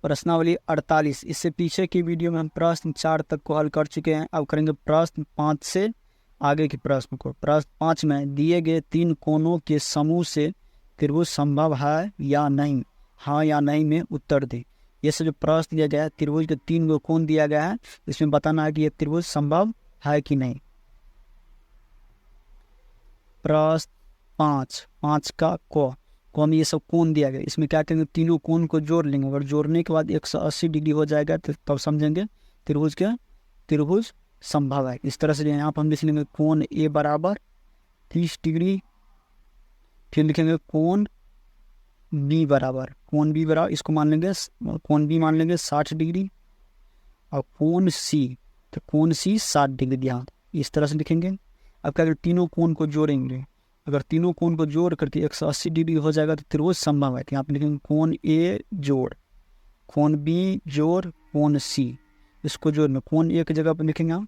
प्रश्नावली 48। इससे पीछे की वीडियो में हम प्रश्न 4 तक को हल कर चुके हैं। अब करेंगे प्रश्न 5 से आगे के प्रश्न को। प्रश्न 5 में दिए गए 3 कोणों के समूह से त्रिभुज संभव है या नहीं, हाँ या नहीं में उत्तर दें। ये सब जो प्रश्न दिया गया है, त्रिभुज के 3 गो कोण दिया गया है, इसमें बताना है कि ये त्रिभुज संभव है कि नहीं। प्रश्न 5 का को में ये सब कोण दिया गया, इसमें क्या करेंगे, तीनों कोण को जोड़ लेंगे। अगर जोड़ने के बाद 180 डिग्री हो जाएगा तो तब समझेंगे त्रिभुज संभव है। इस तरह से यहाँ पर हम लिख लेंगे कोण ए बराबर 30 डिग्री, फिर लिखेंगे कोण बी बराबर इसको मान लेंगे, कोण बी मान लेंगे 60 डिग्री, और कोण सी, तो कोण सी 60 डिग्री ध्यान, इस तरह से लिखेंगे। अब क्या करें, तीनों कोण को जोड़ेंगे। अगर तीनों कोण को जोड़ करके 180 डिग्री हो जाएगा तो त्रिभुज संभव है। तो यहाँ पे लिखेंगे कोण ए जोड़ कोण बी जोड़ कोण सी, इसको जोड़ना। कोण ए की जगह पर लिखेंगे हम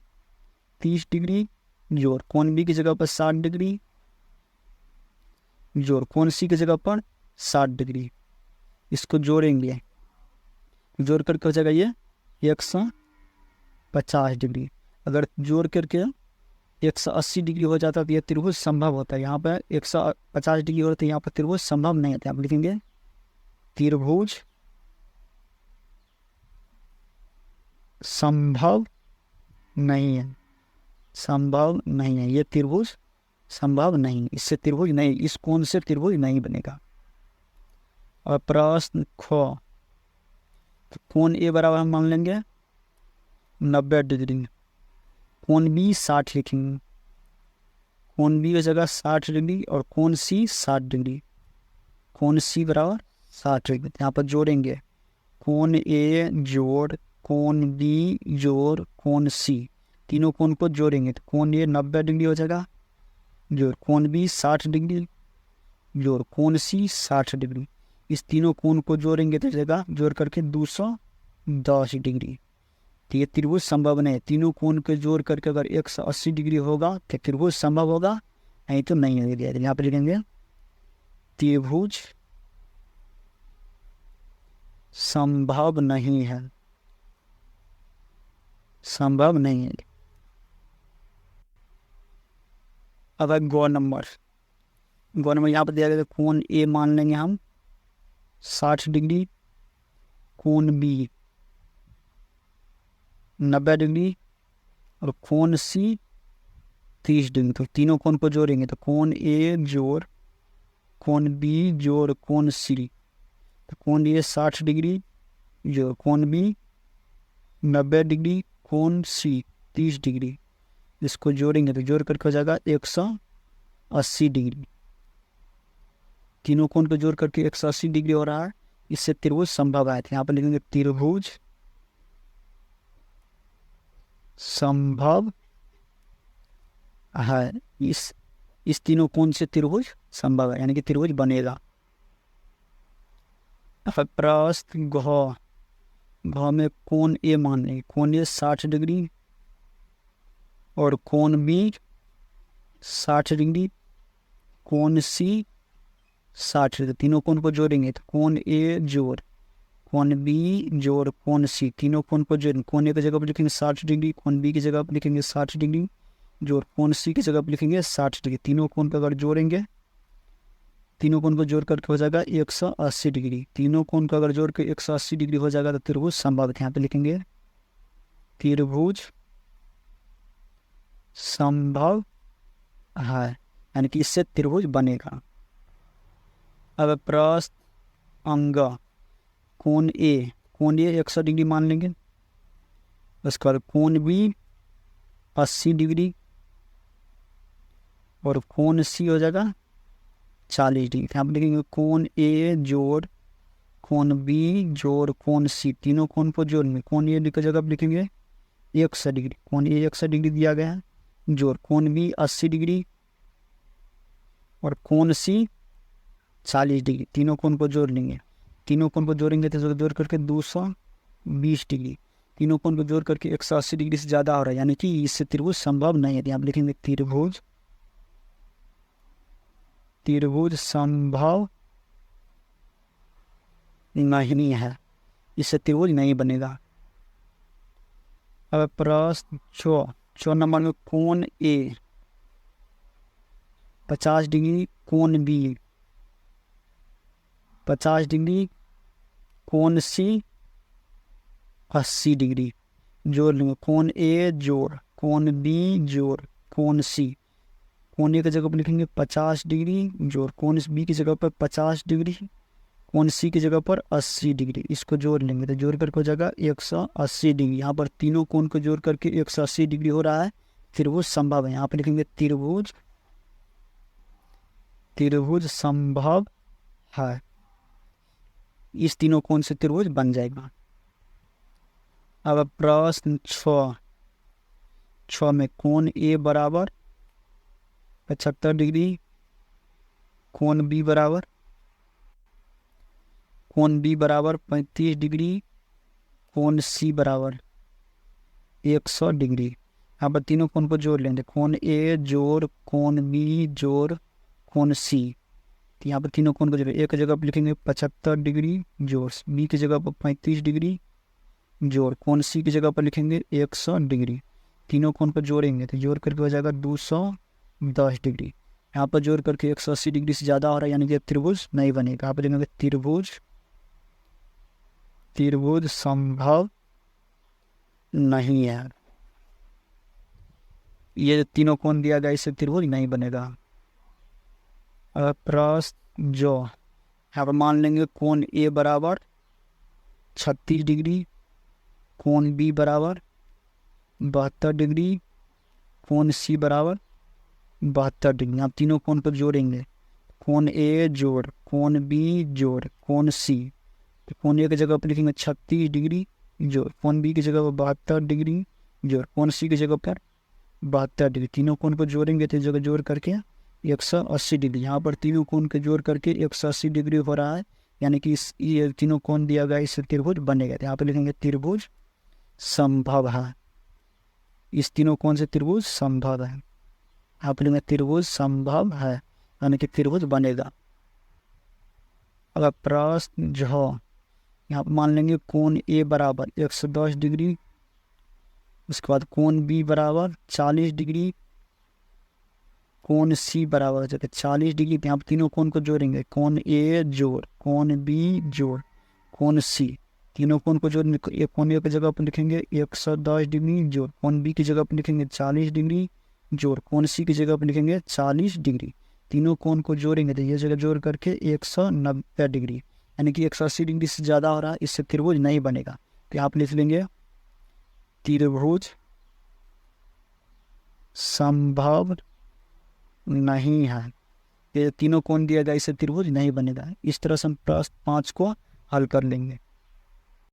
30 डिग्री जोड़ कोण बी की जगह पर 60 डिग्री जोड़ कोण सी की जगह पर 60 डिग्री, इसको जोड़ेंगे। जोड़ करके हो जाएगा ये 150 डिग्री। अगर जोड़ करके 180 डिग्री हो जाता है तो यह त्रिभुज संभव होता है। यहाँ पर 150 डिग्री होता है, यहाँ पर त्रिभुज संभव नहीं होता। आप लिखेंगे त्रिभुज संभव नहीं है, संभव नहीं है, ये त्रिभुज संभव नहीं, इससे त्रिभुज नहीं, इस कोण से त्रिभुज नहीं बनेगा। और प्रश्न ख, कोण ए बराबर हम मान लेंगे 90 डिग्री, कोण बी 60 लिखेंगे, कोण बी की जगह 60 डिग्री, और कोण सी 60 डिग्री, कोण सी बराबर 60 डिग्री। यहाँ पर जोड़ेंगे कोण ए जोड़ कोण बी जोड़ कोण सी, तीनों कोण को जोड़ेंगे तो कोण ए 90 डिग्री हो जाएगा, जोड़ कोण बी 60 डिग्री जोड़ कोण सी 60 डिग्री। इस तीनों कोण को जोड़ेंगे तो जगह जोड़ करके 210 डिग्री। तो ये त्रिभुज संभव नहीं है। तीनों कोण को जोड़ करके अगर 180 डिग्री होगा तो त्रिभुज संभव होगा, नहीं तो नहीं होगा। यहाँ पर लिखेंगे त्रिभुज संभव नहीं है, संभव नहीं है। अब गौ नंबर यहाँ पर दिया गया कोण ए मान लेंगे हम 60 डिग्री, कोण बी 90 डिग्री, और कोण सी 30 डिग्री। तो तीनों कोण को जोड़ेंगे तो कोण ए जोड़ कोण बी जोड़ कोण सी, तो कोण ए 60 डिग्री जोड़ कोण बी 90 डिग्री कोण सी 30 डिग्री, इसको जोड़ेंगे तो जोड़ करके हो जाएगा 180 डिग्री। तीनों कोण को जोड़ करके 180 डिग्री हो रहा है, इससे त्रिभुज संभव है। यहाँ पर लिखेंगे त्रिभुज संभव है, इस तीनों कोण से त्रिभुज संभव है, यानी कि त्रिभुज बनेगा। प्रश्न घ में कोण ए मान लेंगे, कोण ए 60 डिग्री और कोण बी 60 डिग्री, कोण सी 60 डिग्री, तीनों कोण को जोड़ेंगे तो कोण ए जोड़ कोण बी जोड़ कोण सी, तीनों कोण को जोड़ कोण ए की जगह पर लिखेंगे 60 डिग्री, कोण बी की जगह पर लिखेंगे 60 डिग्री जोड़ कोण सी की जगह पर लिखेंगे 60 डिग्री। तीनों कोण को अगर जोड़ेंगे, तीनों कोण को जोड़ करके हो जाएगा 180 डिग्री। तीनों कोण को अगर जोड़ के 180 डिग्री हो जाएगा तो त्रिभुज संभव है। यहाँ पे लिखेंगे त्रिभुज संभव है, यानी कि इससे त्रिभुज बनेगा। अब प्रश्न अंग कोण ए 100 डिग्री मान लेंगे, उसके बाद कोण बी 80 डिग्री और कोण सी हो जाएगा 40 डिग्री। यहाँ पर लिखेंगे कोण ए जोड़ कोण बी जोड़ कोण सी, तीनों कोण को जोड़ेंगे। कोण ए की जगह पर लिखेंगे 100 डिग्री, कोण ए 100 डिग्री दिया गया है, जोड़ कोण बी 80 डिग्री और कोण सी 40 डिग्री, तीनों कोण को जोड़ लेंगे। तीनों कोण को जोड़ेंगे तो जोड़ करके 220 डिग्री, तीनों कोण को जोड़ करके 180 डिग्री से ज़्यादा हो रहा है, यानी कि इससे त्रिभुज संभव नहीं है। यहाँ पर लिखेंगे त्रिभुज संभव नहीं है। इससे त्रिभुज नहीं बनेगा। अब प्रश्न 4 नंबर में कोण ए 50 डिग्री, कोण बी 50 डिग्री, कोण सी 80 डिग्री। जोड़ लेंगे, कोण ए जोड़ कोण बी जोड़ कोण सी। कोण ए की जगह पर लिखेंगे 50 डिग्री जोड़ कोण बी की जगह पर 50 डिग्री, कोण सी की जगह पर 80 डिग्री। इसको जोड़ लेंगे तो जोड़ करके हो जाएगा 180 डिग्री। यहाँ पर तीनों कोण को जोड़ करके 180 डिग्री हो रहा है, त्रिभुज संभव है। यहाँ पर लिखेंगे त्रिभुज, त्रिभुज संभव है। इस तीनों कोण से त्रिभुज बन जाएगा। अब प्रश्न 6 में कोण ए बराबर 75 डिग्री, कोण बी बराबर 35 डिग्री, कोण सी बराबर 100 डिग्री। यहाँ पर तीनों कोण को जोड़ लेंगे, कोण ए जोड़ कोण बी जोड़ कोण सी। तो यहाँ पर तीनों कोण को जोड़, एक जगह पर लिखेंगे 75 डिग्री जोड़ बी की जगह पर 35 डिग्री जोड़ कोण सी की जगह पर लिखेंगे 100 डिग्री। तीनों कोण को जोड़ेंगे तो जोड़ करके हो जाएगा 210 डिग्री। यहाँ पर जोड़ करके 180 डिग्री से ज़्यादा हो रहा है, यानी कि त्रिभुज नहीं बनेगा। यहाँ पर लिखेंगे त्रिभुज, त्रिभुज संभव नहीं है। ये तीनों कोण दिया गया, इससे त्रिभुज नहीं बनेगा। अब प्रश्न जो यहाँ पर मान लेंगे कोण ए बराबर 36 डिग्री, कोण बी बराबर 72 डिग्री, कोण सी बराबर 72 डिग्री। आप तीनों कोण को जोड़ेंगे, कोण ए जोड़ कोण बी जोड़ कोण सी। तो कोण ए की जगह पर लिखेंगे 36 डिग्री जोड़ कोण बी की जगह पर 72 डिग्री जोड़ कोण सी की जगह पर 72 डिग्री। तीनों कोण को जोड़ेंगे तो जगह जोड़ करके 180 डिग्री। यहाँ पर तीनों कोण को जोड़ करके 180 डिग्री हो रहा है, यानी कि ये तीनों कोण दिया गया, इससे त्रिभुज बनेगा। तो यहाँ पर लिखेंगे त्रिभुज संभव है। इस तीनों कोण से त्रिभुज संभव है। यहाँ पर लिखेंगे त्रिभुज संभव है, यानी कि त्रिभुज बनेगा। अगर प्रश्न जो यहाँ पर मान लेंगे कोण ए बराबर 110 डिग्री, उसके बाद कोण बी बराबर 40 डिग्री, कोण सी बराबर हो जाएगा 40 डिग्री। तो यहाँ पर तीनों कोण को जोड़ेंगे, कोण ए जोड़ कोण बी जोड़ कोण सी। तीनों कोण को जोड़, कोण ए की जगह पर लिखेंगे 110 डिग्री जोड़ कोण बी की जगह पर लिखेंगे 40 डिग्री जोड़ कोण सी की जगह पर लिखेंगे 40 डिग्री। तीनों कोण को जोड़ेंगे तो ये जगह जोड़ करके 190 डिग्री, यानी कि 180 डिग्री से ज़्यादा हो रहा है, इससे त्रिभुज नहीं बनेगा। तो यहाँ पर लिख लेंगे त्रिभुज संभव नहीं है। ये तीनों कोण दिया गया, इससे त्रिभुज नहीं बनेगा। इस तरह से हम प्रश्न 5 को हल कर लेंगे।